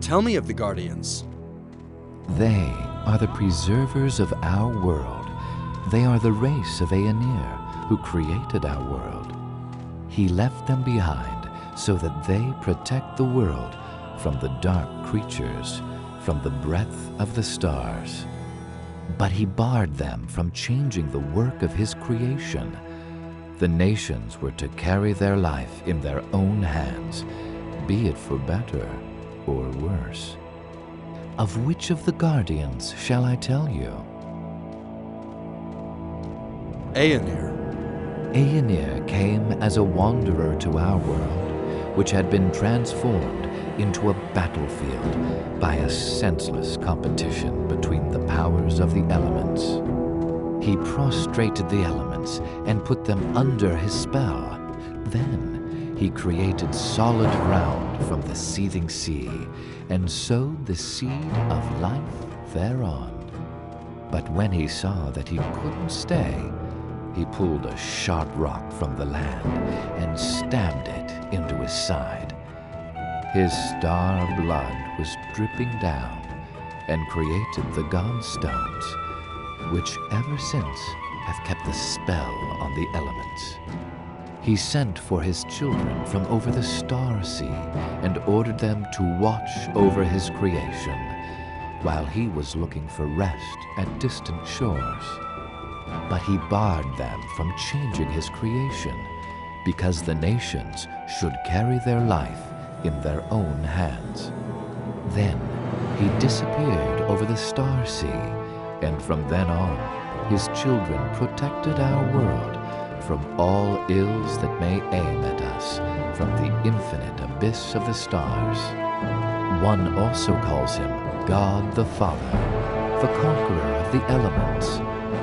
Tell me of the Guardians. They are the preservers of our world. They are the race of Aonir, who created our world. He left them behind so that they protect the world from the dark creatures, from the breath of the stars. But he barred them from changing the work of his creation. The nations were to carry their life in their own hands, be it for better or worse. Of which of the Guardians shall I tell you? Aonir. Aonir came as a wanderer to our world, which had been transformed into a battlefield by a senseless competition between the powers of the elements. He prostrated the elements and put them under his spell. Then he created solid ground from the seething sea and sowed the seed of life thereon. But when he saw that he couldn't stay, he pulled a sharp rock from the land and stabbed it into his side. His star blood was dripping down and created the god stones, which ever since have kept the spell on the elements. He sent for his children from over the star sea and ordered them to watch over his creation, while he was looking for rest at distant shores. But he barred them from changing his creation, because the nations should carry their life in their own hands. Then he disappeared over the star sea, and from then on his children protected our world from all ills that may aim at us from the infinite abyss of the stars. One also calls him God the Father, the conqueror of the elements,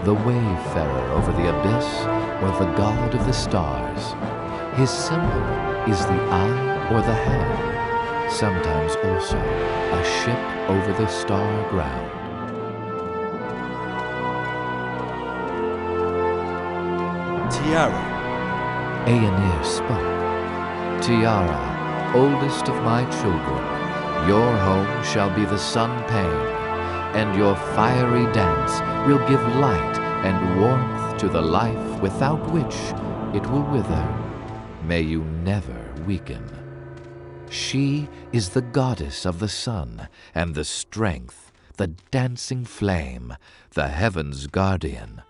the wayfarer over the abyss, or the god of the stars. His symbol is the eye or the hand, sometimes also a ship over the star ground. Tiara. Aonir spoke. Tiara, oldest of my children, your home shall be the sun pane, and your fiery dance will give light and warmth to the life without which it will wither. May you never weaken. She is the goddess of the sun and the strength, the dancing flame, the heaven's guardian,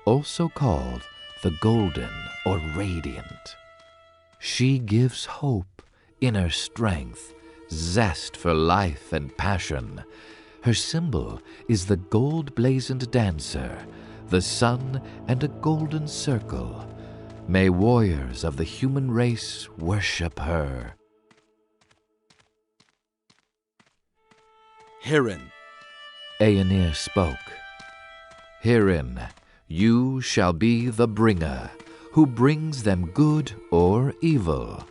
also called the golden or radiant. She gives hope, inner strength, zest for life and passion. Her symbol is the gold-blazoned dancer, the sun and a golden circle. May warriors of the human race worship her. Hirrin. Aonir spoke. Hirrin, you shall be the bringer, who brings them good or evil.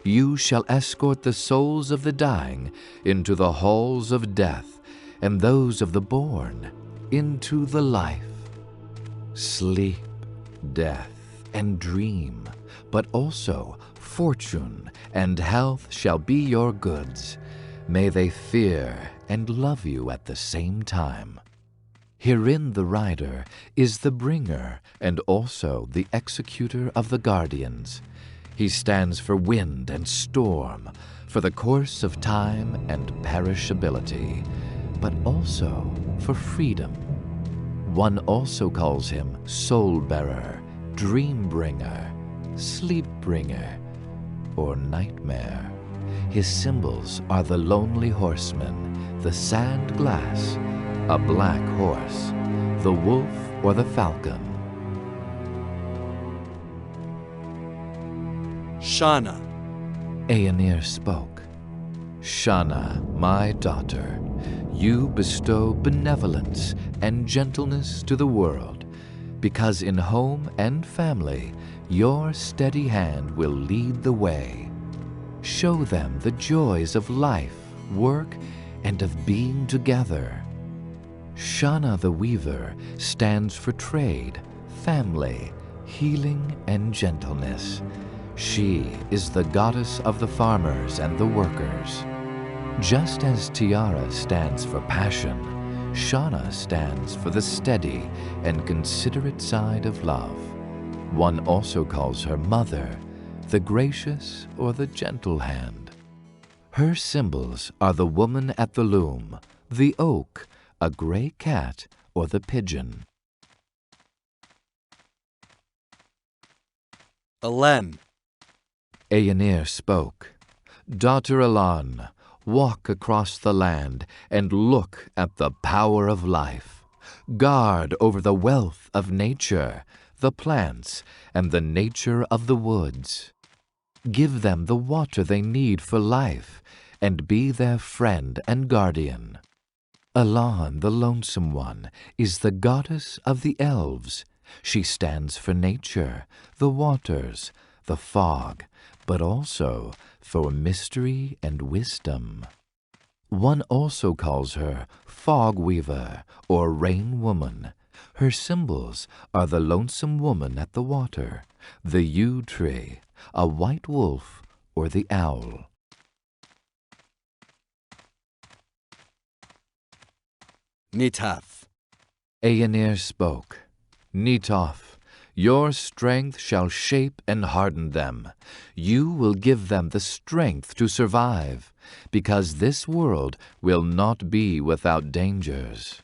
You shall escort the souls of the dying into the halls of death, and those of the born into the life. Sleep, death, and dream, but also fortune and health shall be your goods. May they fear and love you at the same time. Hierin the rider is the bringer and also the executor of the guardians. He stands for wind and storm, for the course of time and perishability, but also for freedom. One also calls him soul-bearer, dream-bringer, sleep-bringer, or nightmare. His symbols are the lonely horseman, the sand glass, a black horse, the wolf or the falcon. Shanna. Aonir spoke. Shanna, my daughter, you bestow benevolence and gentleness to the world, because in home and family your steady hand will lead the way. Show them the joys of life, work, and of being together. Shanna the Weaver stands for trade, family, healing, and gentleness. She is the goddess of the farmers and the workers. Just as Tiara stands for passion, Shanna stands for the steady and considerate side of love. One also calls her mother, the gracious or the gentle hand. Her symbols are the woman at the loom, the oak, a gray cat, or the pigeon. Elen. Aonir spoke. Daughter Elan, walk across the land and look at the power of life. Guard over the wealth of nature, the plants, and the nature of the woods. Give them the water they need for life, and be their friend and guardian. Elan, the Lonesome One, is the goddess of the elves. She stands for nature, the waters, the fog, but also for mystery and wisdom. One also calls her Fog Weaver or Rain Woman. Her symbols are the lonesome woman at the water, the yew tree, a white wolf, or the owl. Nietальф. Aonir spoke. Nietальf, your strength shall shape and harden them. You will give them the strength to survive, because this world will not be without dangers.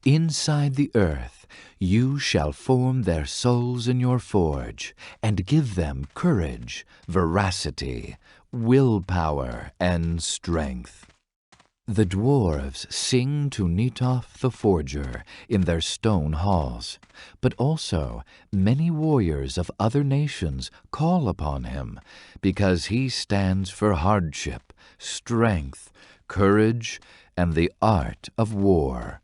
Inside the earth, you shall form their souls in your forge, and give them courage, veracity, willpower, and strength. The dwarves sing to Nietальф the forger in their stone halls, but also many warriors of other nations call upon him, because he stands for hardship, strength, courage, and the art of war.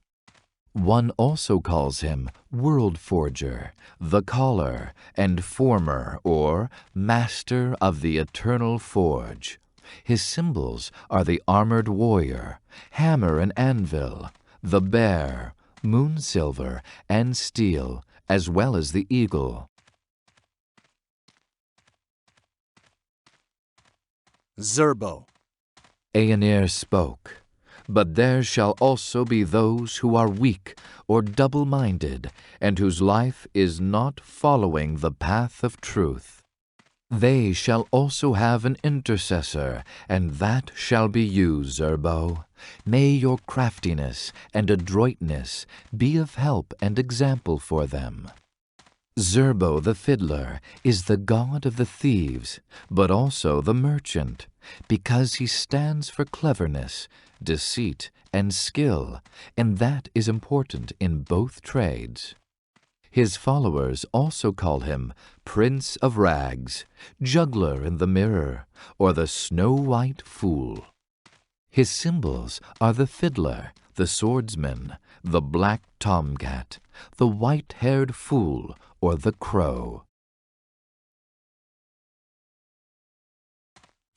One also calls him World Forger, the Caller, and Former, or Master of the Eternal Forge. His symbols are the armored warrior, hammer and anvil, the bear, moon silver, and steel, as well as the eagle. Zerbo. Aonir spoke. But there shall also be those who are weak or double-minded, and whose life is not following the path of truth. They shall also have an intercessor, and that shall be you, Zerbo. May your craftiness and adroitness be of help and example for them. Zerbo the fiddler is the god of the thieves, but also the merchant, because he stands for cleverness, deceit, and skill, and that is important in both trades. His followers also call him Prince of Rags, Juggler in the Mirror, or the Snow-White Fool. His symbols are the fiddler, the swordsman, the black tomcat, the white-haired fool, or the crow.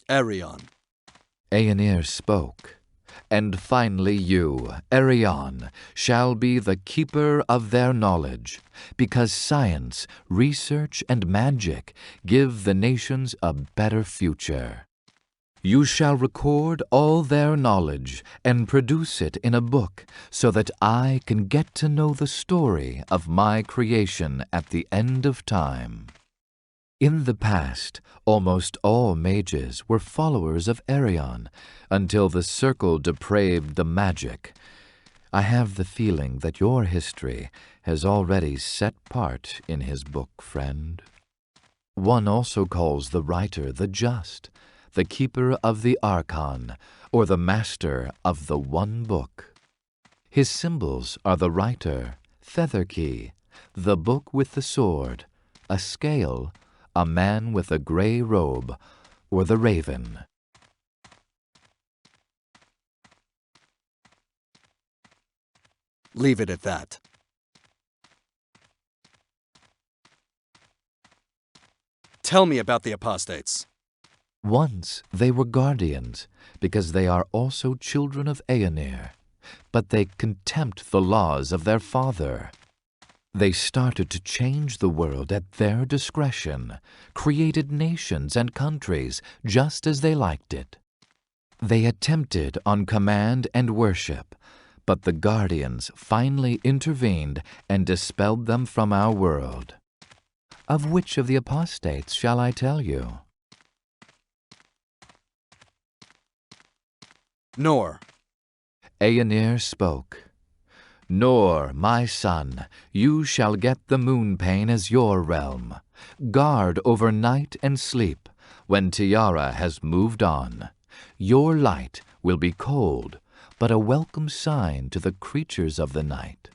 Ereon. Aonir spoke. And finally you, Ereon, shall be the keeper of their knowledge, because science, research, and magic give the nations a better future. You shall record all their knowledge and produce it in a book, so that I can get to know the story of my creation at the end of time. In the past, almost all mages were followers of Ereon, until the circle depraved the magic. I have the feeling that your history has already set part in his book, friend. One also calls the writer the Just, the keeper of the Archon, or the master of the one book. His symbols are the writer, Featherkey, the book with the sword, a scale, a man with a gray robe, or the raven. Leave it at that. Tell me about the apostates. Once they were guardians, because they are also children of Aonir, but they contempt the laws of their father. They started to change the world at their discretion, created nations and countries just as they liked it. They attempted on command and worship, but the guardians finally intervened and dispelled them from our world. Of which of the apostates shall I tell you? Nor. Aonir spoke. Nor, my son, you shall get the moon pane as your realm. Guard over night and sleep when Tiara has moved on. Your light will be cold, but a welcome sign to the creatures of the night.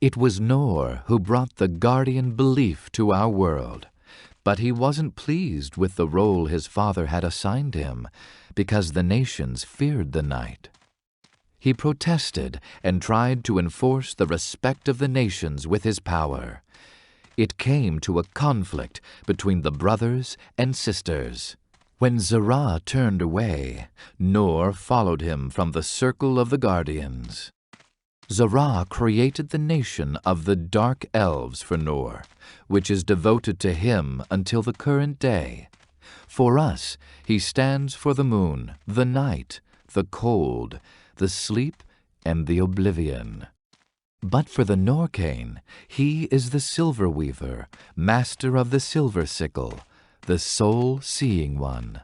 It was Nor who brought the guardian belief to our world, but he wasn't pleased with the role his father had assigned him because the nations feared the night. He protested and tried to enforce the respect of the nations with his power. It came to a conflict between the brothers and sisters. When Zarak turned away, Nor followed him from the circle of the guardians. Zarak created the nation of the Dark Elves for Nor, which is devoted to him until the current day. For us, he stands for the moon, the night, the cold, the sleep, and the oblivion. But for the Norcane, he is the Silver Weaver, master of the Silver Sickle, the soul-seeing one.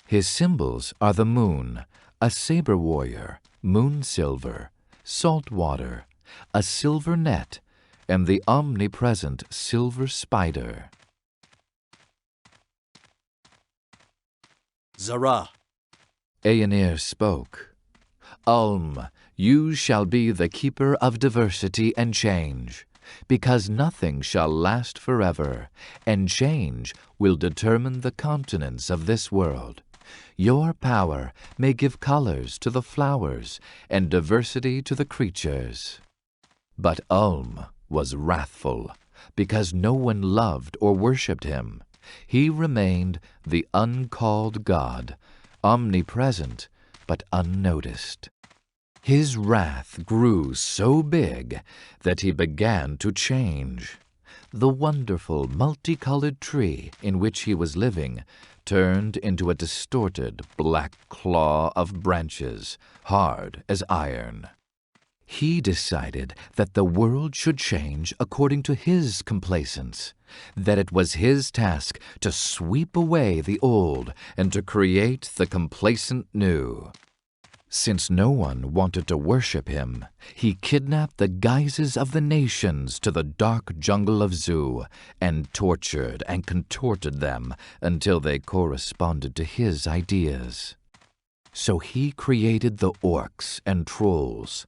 His symbols are the moon, a saber warrior, moon silver, salt water, a silver net, and the omnipresent silver spider. Zarah. Aonir spoke. Ulm, you shall be the keeper of diversity and change, because nothing shall last forever, and change will determine the continents of this world. Your power may give colors to the flowers and diversity to the creatures. But Ulm was wrathful, because no one loved or worshipped him. He remained the uncalled god, omnipresent but unnoticed. His wrath grew so big that he began to change. The wonderful multicolored tree in which he was living turned into a distorted black claw of branches, hard as iron. He decided that the world should change according to his complacence, that it was his task to sweep away the old and to create the complacent new. Since no one wanted to worship him, he kidnapped the guises of the nations to the dark jungle of Zu and tortured and contorted them until they corresponded to his ideas. So he created the orcs and trolls.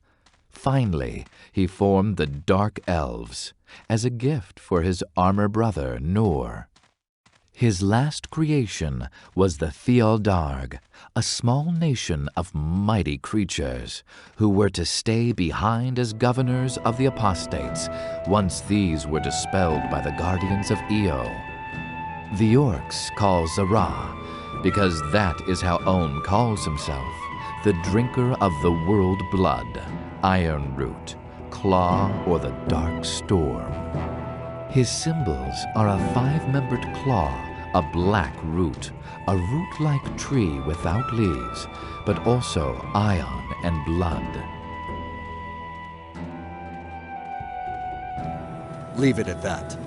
Finally, he formed the Dark Elves as a gift for his armor brother Nor. His last creation was the Fialdarg, a small nation of mighty creatures who were to stay behind as governors of the apostates once these were dispelled by the guardians of Io. The orcs call Zarah, because that is how Ulm calls himself, the drinker of the world blood, iron root, claw, or the dark storm. His symbols are a 5-membered claw, a black root, a root-like tree without leaves, but also ion and blood. Leave it at that.